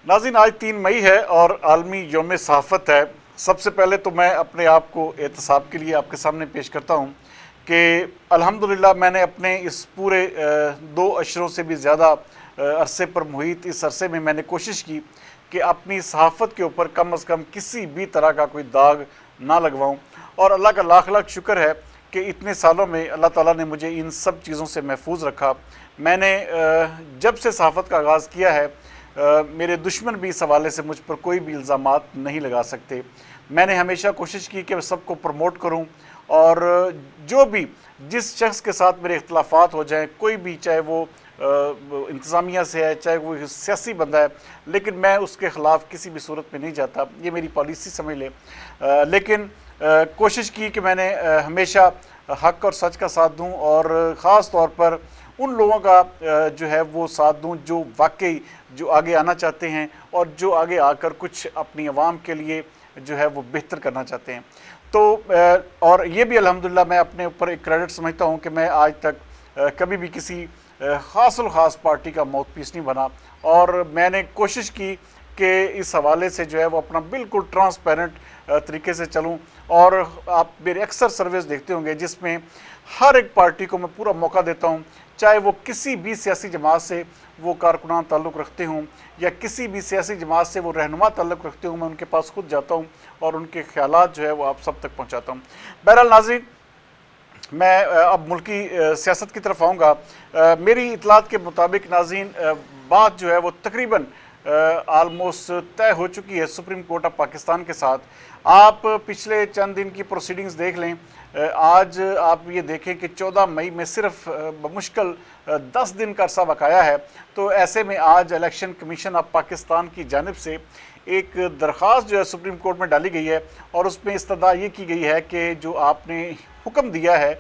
नाज़रीन, आज 3 मई है और आलमी यौम सहाफ़त है। सबसे पहले तो मैं अपने आप को एहतसाब के लिए आपके सामने पेश करता हूँ कि अल्हम्दुलिल्लाह मैंने अपने इस पूरे 2 अशरों से भी ज़्यादा अरसे पर मुहित इस अरसे में मैंने कोशिश की कि अपनी सहाफ़त के ऊपर कम अज़ कम किसी भी तरह का कोई दाग ना लगवाऊँ। और अल्लाह का लाख लाख शुक्र है कि इतने सालों में अल्लाह ताला ने मुझे इन सब चीज़ों से महफूज रखा। मैंने जब से सहाफ़त का आगाज़ किया है, मेरे दुश्मन भी इस हवाले से मुझ पर कोई भी इल्ज़ामात नहीं लगा सकते। मैंने हमेशा कोशिश की कि मैं सबको प्रमोट करूं और जो भी जिस शख्स के साथ मेरे इख्तलाफात हो जाएं, कोई भी, चाहे वो इंतज़ामिया से है, चाहे वो सियासी बंदा है, लेकिन मैं उसके ख़िलाफ़ किसी भी सूरत में नहीं जाता। ये मेरी पॉलिसी समझ ले। लेकिन कोशिश की कि मैंने हमेशा हक़ और सच का साथ दूं और ख़ास तौर पर उन लोगों का जो है वो साथ दूं जो वाकई जो आगे आना चाहते हैं और जो आगे आकर कुछ अपनी आवाम के लिए जो है वो बेहतर करना चाहते हैं। तो और ये भी अल्हम्दुलिल्लाह मैं अपने ऊपर एक क्रेडिट समझता हूँ कि मैं आज तक कभी भी किसी ख़ास पार्टी का माउथपीस नहीं बना और मैंने कोशिश की कि इस हवाले से जो है वो अपना बिल्कुल ट्रांसपेरेंट तरीके से चलूं। और आप मेरे अक्सर सर्विस देखते होंगे जिसमें हर एक पार्टी को मैं पूरा मौका देता हूं, चाहे वो किसी भी सियासी जमात से वो कारकुनान ताल्लुक़ रखते हों या किसी भी सियासी जमात से वो रहनुमा ताल्लुक़ रखते हों। मैं उनके पास खुद जाता हूं और उनके ख़यालात जो है वो आप सब तक पहुँचाता हूँ। बहरहाल नाज़रीन, मैं अब मुल्की सियासत की तरफ आऊँगा। मेरी इतलात के मुताबिक नाज़रीन, बात जो है वो तकरीबन आलमोस्ट तय हो चुकी है सुप्रीम कोर्ट ऑफ पाकिस्तान के साथ। आप पिछले चंद दिन की प्रोसीडिंग्स देख लें। आज आप ये देखें कि 14 मई में सिर्फ बमुश्किल 10 दिन का अरसा बकाया है। तो ऐसे में आज इलेक्शन कमीशन ऑफ पाकिस्तान की जानिब से एक दरख्वास्त जो है सुप्रीम कोर्ट में डाली गई है और उसमें इस्तदा ये की गई है कि जो आपने हुक्म दिया है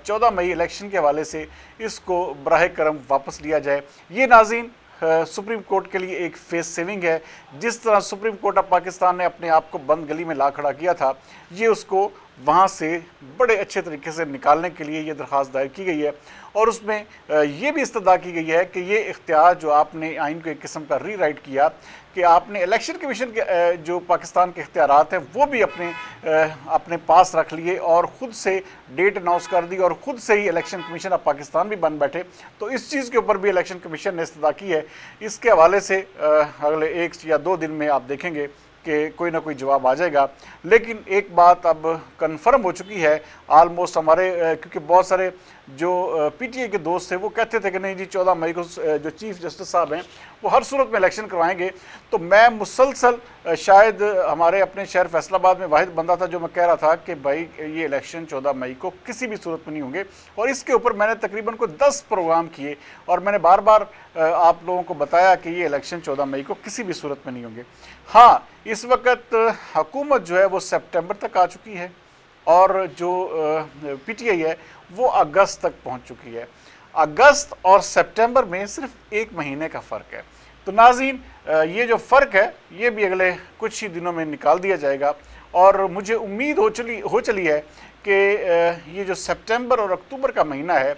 14 मई इलेक्शन के हवाले से, इसको बराह करम वापस लिया जाए। ये नाज़रीन सुप्रीम कोर्ट के लिए एक फेस सेविंग है। जिस तरह सुप्रीम कोर्ट ऑफ पाकिस्तान ने अपने आप को बंद गली में ला खड़ा किया था, ये उसको वहाँ से बड़े अच्छे तरीके से निकालने के लिए ये दरख्वास्त दायर की गई है। और उसमें ये भी इस्तदा की गई है कि ये इख्तियार जो आपने आइन को एक किस्म का री राइट किया कि आपने इलेक्शन कमीशन के जो पाकिस्तान के इख्तियारात हैं वो भी अपने पास रख लिए और ख़ुद से डेट अनाउंस कर दी और ख़ुद से ही इलेक्शन कमीशन ऑफ पाकिस्तान भी बन बैठे। तो इस चीज़ के ऊपर भी इलेक्शन कमीशन ने इस्तदा की है। इसके हवाले से अगले 1 या 2 दिन में आप देखेंगे कि कोई ना कोई जवाब आ जाएगा। लेकिन एक बात अब कन्फर्म हो चुकी है आलमोस्ट हमारे, क्योंकि बहुत सारे जो पीटीआई के दोस्त थे वो कहते थे कि नहीं जी 14 मई को जो चीफ जस्टिस साहब हैं वो हर सूरत में इलेक्शन करवाएंगे। तो मैं मुसलसल शायद हमारे अपने शहर फैसलाबाद में वाहिद बंदा था जो मैं कह रहा था कि भाई ये इलेक्शन 14 मई को किसी भी सूरत में नहीं होंगे। और इसके ऊपर मैंने तकरीबन को 10 प्रोग्राम किए और मैंने बार बार आप लोगों को बताया कि ये इलेक्शन 14 मई को किसी भी सूरत में नहीं होंगे। हाँ, इस वक्त हुकूमत जो है वो सितंबर तक आ चुकी है और जो पीटीआई है वो अगस्त तक पहुंच चुकी है। अगस्त और सितंबर में सिर्फ 1 महीने का फ़र्क है। तो नाज़रीन, ये जो फ़र्क है ये भी अगले कुछ ही दिनों में निकाल दिया जाएगा। और मुझे उम्मीद हो चली है कि ये जो सितंबर और अक्टूबर का महीना है,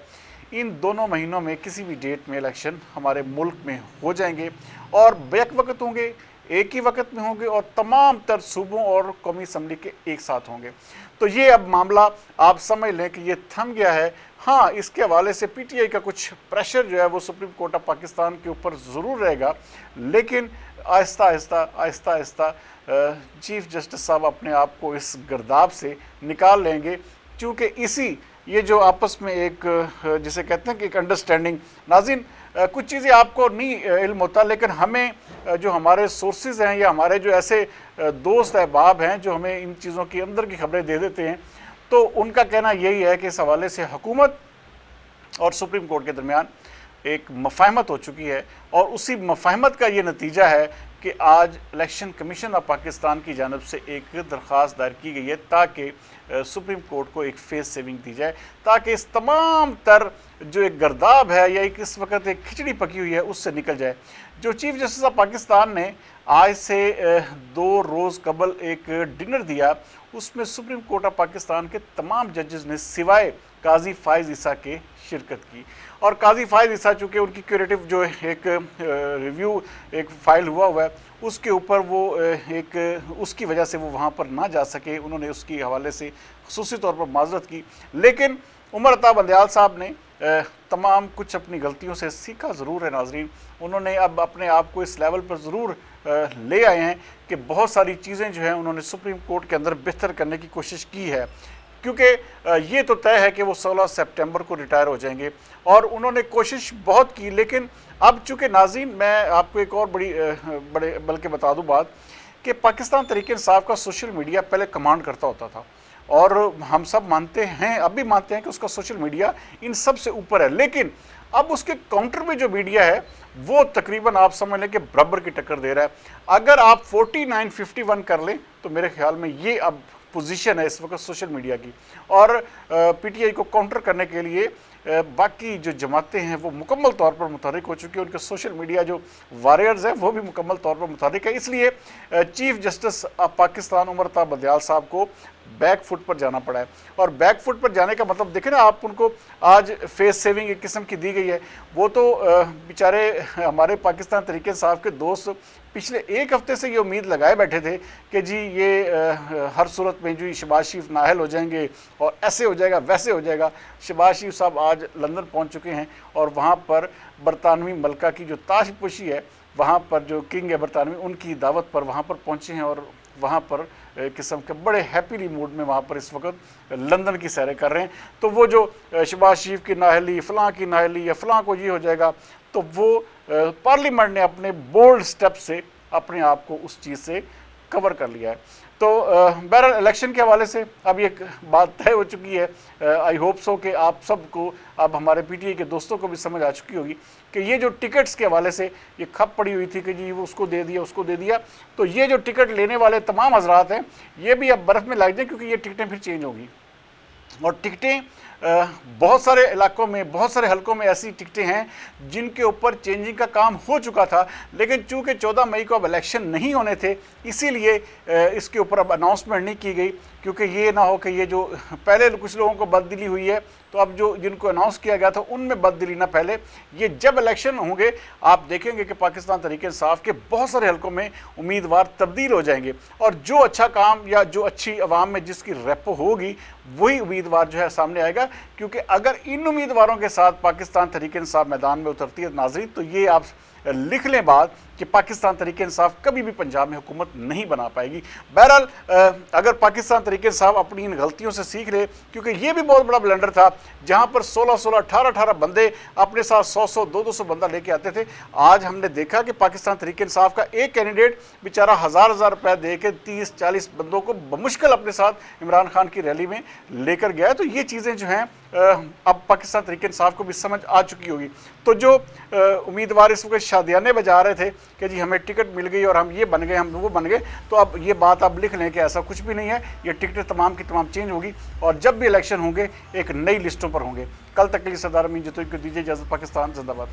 इन दोनों महीनों में किसी भी डेट में इलेक्शन हमारे मुल्क में हो जाएंगे और बैक वक्त होंगे, एक ही वक्त में होंगे और तमाम तर सूबों और कौमी असम्बली के एक साथ होंगे। तो ये अब मामला आप समझ लें कि ये थम गया है। हाँ, इसके हवाले से पीटीआई का कुछ प्रेशर जो है वो सुप्रीम कोर्ट ऑफ पाकिस्तान के ऊपर ज़रूर रहेगा, लेकिन आहिस्ता आहिस्ता चीफ जस्टिस साहब अपने आप को इस गर्दाब से निकाल लेंगे। चूँकि ये जो आपस में एक जिसे कहते हैं कि एक अंडरस्टैंडिंग, नाज़रीन कुछ चीज़ें आपको नहीं इल्म होता, लेकिन हमें जो हमारे सोर्सेज हैं या हमारे जो ऐसे दोस्त अहबाब हैं जो हमें इन चीज़ों की अंदर की खबरें दे देते हैं, तो उनका कहना यही है कि इस हवाले से हुकूमत और सुप्रीम कोर्ट के दरमियान एक मफाहमत हो चुकी है और उसी मफाहमत का ये नतीजा है कि आज इलेक्शन कमीशन ऑफ पाकिस्तान की जानब से एक दरख्वास्त दायर की गई है ताकि सुप्रीम कोर्ट को एक फेस सेविंग दी जाए, ताकि इस तमाम तर जो एक गर्दाब है या एक इस वक्त एक खिचड़ी पकी हुई है उससे निकल जाए। जो चीफ जस्टिस ऑफ पाकिस्तान ने आज से 2 रोज़ कबल एक डिनर दिया, उसमें सुप्रीम कोर्ट ऑफ पाकिस्तान के तमाम जजेस ने सिवाय काजी फ़ाइज़ ईसा के शिरकत की। और काजी फ़ाइज़ ईसा चूँकि उनकी क्यूरेटिव जो एक रिव्यू एक फ़ाइल हुआ है, उसके ऊपर वो एक उसकी वजह से वो वहाँ पर ना जा सके, उन्होंने उसकी हवाले से ख़ुसूसी तौर पर माज़रत की। लेकिन उमर अता बंदयाल साहब ने तमाम कुछ अपनी गलतियों से सीखा ज़रूर है नाज़रीन। उन्होंने अब अपने आप को इस लेवल पर ज़रूर ले आए हैं कि बहुत सारी चीज़ें जो हैं उन्होंने सुप्रीम कोर्ट के अंदर बेहतर करने की कोशिश की है, क्योंकि ये तो तय है कि वो 16 सितंबर को रिटायर हो जाएंगे और उन्होंने कोशिश बहुत की। लेकिन अब चूँकि नाज़रीन मैं आपको एक और बड़े बल्कि बता दूँ बात कि पाकिस्तान तहरीक इंसाफ का सोशल मीडिया पहले कमांड करता होता था और हम सब मानते हैं, अब भी मानते हैं कि उसका सोशल मीडिया इन सब से ऊपर है। लेकिन अब उसके काउंटर में जो मीडिया है वो तकरीबन आप समझ लें कि बराबर की टक्कर दे रहा है। अगर आप 49-51 कर लें तो मेरे ख्याल में ये अब पोजीशन है इस वक्त सोशल मीडिया की। और पीटीआई को काउंटर करने के लिए बाकी जो जमातें हैं वो मुकम्मल तौर पर मुतहरिक हो चुकी है, उनके सोशल मीडिया जो वॉरियर्स हैं वो भी मुकम्मल तौर पर मुतहरिक है। इसलिए चीफ जस्टिस पाकिस्तान उमर अता बंदयाल साहब को बैक फुट पर जाना पड़ा है। और बैक फुट पर जाने का मतलब देखें ना आप, उनको आज फेस सेविंग एक किस्म की दी गई है। वो तो बेचारे हमारे पाकिस्तान तहरीक इंसाफ के दोस्त पिछले एक हफ्ते से ये उम्मीद लगाए बैठे थे कि जी ये हर सूरत में जो शहबाज शरीफ नाअहल हो जाएंगे और ऐसे हो जाएगा वैसे हो जाएगा। शहबाज शरीफ साहब आज लंदन पहुंच चुके हैं और वहाँ पर बरतानवी मलका की जो ताजपोशी है, वहाँ पर जो किंग है बरतानवी, उनकी दावत पर वहाँ पर पहुँचे हैं और वहाँ पर एक किस्म के बड़े हैप्पीली मूड में वहाँ पर इस वक्त लंदन की सैरें कर रहे हैं। तो वो जो शहबाज शरीफ की नाअहली, फ़लाँ की नाअहली या फ़लाँ को ये हो जाएगा, तो वो पार्लियामेंट ने अपने बोल्ड स्टेप से अपने आप को उस चीज़ से कवर कर लिया है। तो बहरहाल इलेक्शन के हवाले से अब एक बात तय हो चुकी है। आई होप सो कि आप सबको, अब हमारे पीटीआई के दोस्तों को भी समझ आ चुकी होगी कि ये जो टिकट्स के हवाले से ये खप पड़ी हुई थी कि जी वो उसको दे दिया उसको दे दिया, तो ये जो टिकट लेने वाले तमाम हजरात हैं ये भी अब बर्फ़ में लग जाए, क्योंकि ये टिकटें फिर चेंज होंगी। और टिकटें बहुत सारे इलाकों में, बहुत सारे हलकों में ऐसी टिकटें हैं जिनके ऊपर चेंजिंग का काम हो चुका था, लेकिन चूँकि 14 मई को अब इलेक्शन नहीं होने थे इसीलिए इसके ऊपर अब अनाउंसमेंट नहीं की गई, क्योंकि ये ना हो कि ये जो पहले कुछ लोगों को बददिली हुई है तो अब जो जिनको अनाउंस किया गया था उनमें बददिली ना पहले। ये जब इलेक्शन होंगे आप देखेंगे कि पाकिस्तान तहरीक इंसाफ के बहुत सारे हलकों में उम्मीदवार तब्दील हो जाएंगे और जो अच्छा काम या जो अच्छी आवाम में जिसकी रेपो होगी वही उम्मीदवार जो है सामने आएगा। क्योंकि अगर इन उम्मीदवारों के साथ पाकिस्तान तहरीक इंसाफ मैदान में उतरती है नाज़रीन, तो ये आप लिख लें बात कि पाकिस्तान तहरीक इंसाफ कभी भी पंजाब में हुकूमत नहीं बना पाएगी। बहरहाल अगर पाकिस्तान तहरीक इंसाफ अपनी इन गलतियों से सीख ले, क्योंकि ये भी बहुत बड़ा ब्लंडर था जहाँ पर 16-16, 18-18 बंदे अपने साथ 100-100, 200-200 बंदा लेके आते थे। आज हमने देखा कि पाकिस्तान तहरीक इंसाफ का एक कैंडिडेट बेचारा हज़ार रुपये दे के 30-40 बंदों को बमुश्किल अपने साथ इमरान खान की रैली में लेकर गया। तो ये चीज़ें जो हैं अब पाकिस्तान तहरीक इंसाफ को भी समझ आ चुकी होगी। तो जो उम्मीदवार इस वक्त शादियाने बजा रहे थे कि जी हमें टिकट मिल गई और हम ये बन गए, हम वो बन गए, तो अब ये बात आप लिख लें कि ऐसा कुछ भी नहीं है। ये टिकटें तमाम की तमाम चेंज होगी और जब भी इलेक्शन होंगे एक नई लिस्टों पर होंगे। कल तक के लिए सरदार अमीन जतोई को दीजिए इजाज़त। पाकिस्तान जिंदाबाद।